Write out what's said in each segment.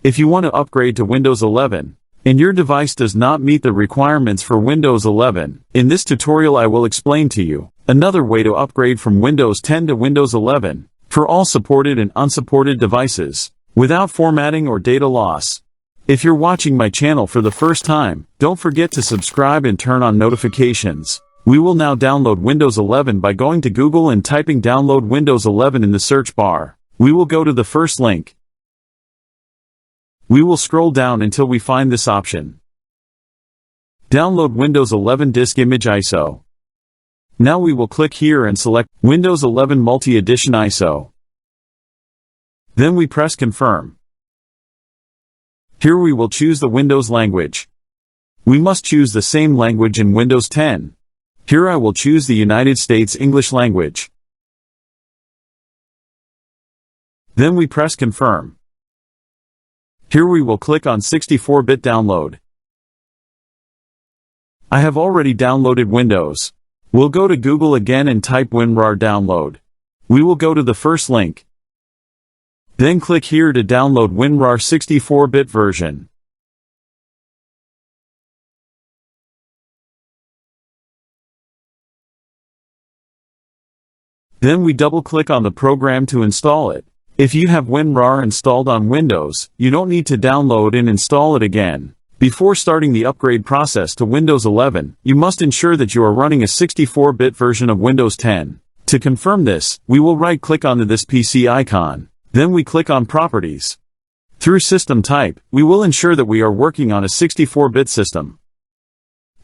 If you want to upgrade to Windows 11, and your device does not meet the requirements for Windows 11, in this tutorial I will explain to you another way to upgrade from Windows 10 to Windows 11 for all supported and unsupported devices without formatting or data loss. If you're watching my channel for the first time, don't forget to subscribe and turn on notifications. We will now download Windows 11 by going to Google and typing download Windows 11 in the search bar. We will go to the first link. We will scroll down until we find this option. Download Windows 11 Disk Image ISO. Now we will click here and select Windows 11 Multi-Edition ISO. Then we press Confirm. Here we will choose the Windows language. We must choose the same language in Windows 10. Here I will choose the United States English language. Then we press Confirm. Here we will click on 64-bit download. I have already downloaded Windows. We'll go to Google again and type WinRAR download. We will go to the first link. Then click here to download WinRAR 64-bit version. Then we double-click on the program to install it. If you have WinRAR installed on Windows, you don't need to download and install it again. Before starting the upgrade process to Windows 11, you must ensure that you are running a 64-bit version of Windows 10. To confirm this, we will right-click onto this PC icon. Then we click on Properties. Through System Type, we will ensure that we are working on a 64-bit system.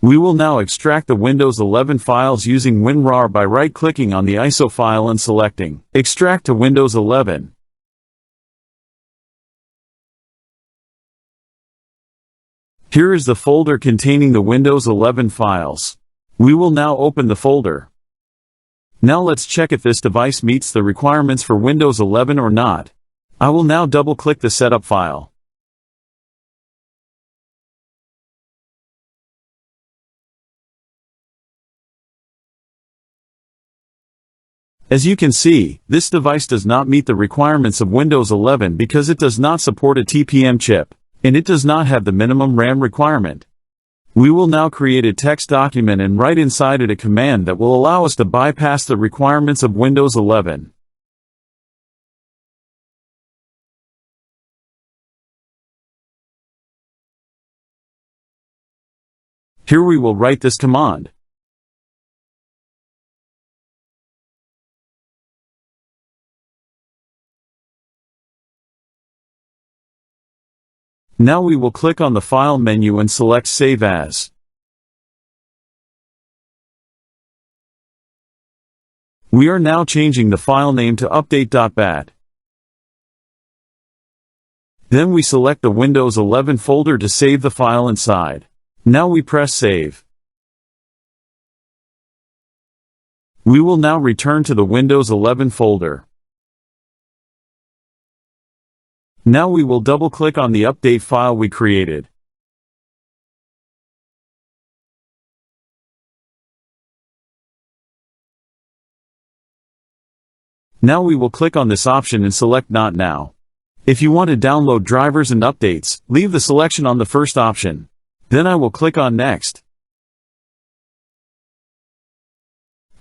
We will now extract the Windows 11 files using WinRAR by right-clicking on the ISO file and selecting Extract to Windows 11. Here is the folder containing the Windows 11 files. We will now open the folder. Now let's check if this device meets the requirements for Windows 11 or not. I will now double-click the setup file. As you can see, this device does not meet the requirements of Windows 11 because it does not support a TPM chip, and it does not have the minimum RAM requirement. We will now create a text document and write inside it a command that will allow us to bypass the requirements of Windows 11. Here we will write this command. Now we will click on the File menu and select Save As. We are now changing the file name to update.bat. Then we select the Windows 11 folder to save the file inside. Now we press Save. We will now return to the Windows 11 folder. Now we will double-click on the update file we created. Now we will click on this option and select Not Now. If you want to download drivers and updates, leave the selection on the first option. Then I will click on Next.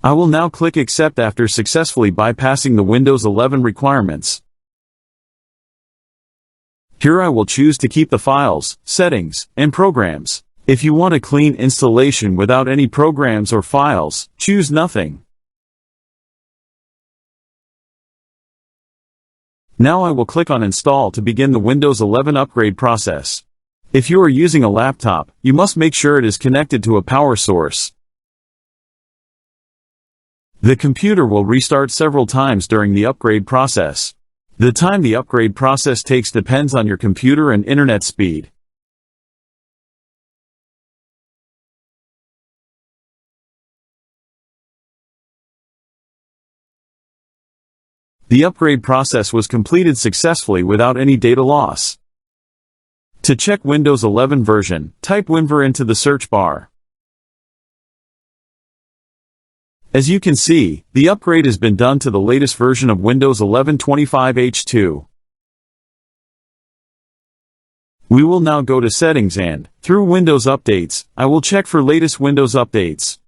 I will now click Accept after successfully bypassing the Windows 11 requirements. Here I will choose to keep the files, settings, and programs. If you want a clean installation without any programs or files, choose Nothing. Now I will click on Install to begin the Windows 11 upgrade process. If you are using a laptop, you must make sure it is connected to a power source. The computer will restart several times during the upgrade process. The time the upgrade process takes depends on your computer and internet speed. The upgrade process was completed successfully without any data loss. To check Windows 11 version, type WinVer into the search bar. As you can see, the upgrade has been done to the latest version of Windows 11 25H2. We will now go to Settings and, through Windows Updates, I will check for latest Windows updates.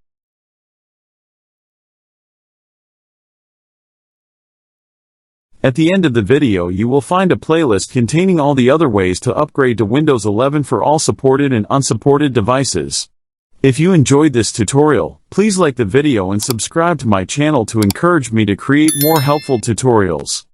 At the end of the video you will find a playlist containing all the other ways to upgrade to Windows 11 for all supported and unsupported devices. If you enjoyed this tutorial, please like the video and subscribe to my channel to encourage me to create more helpful tutorials.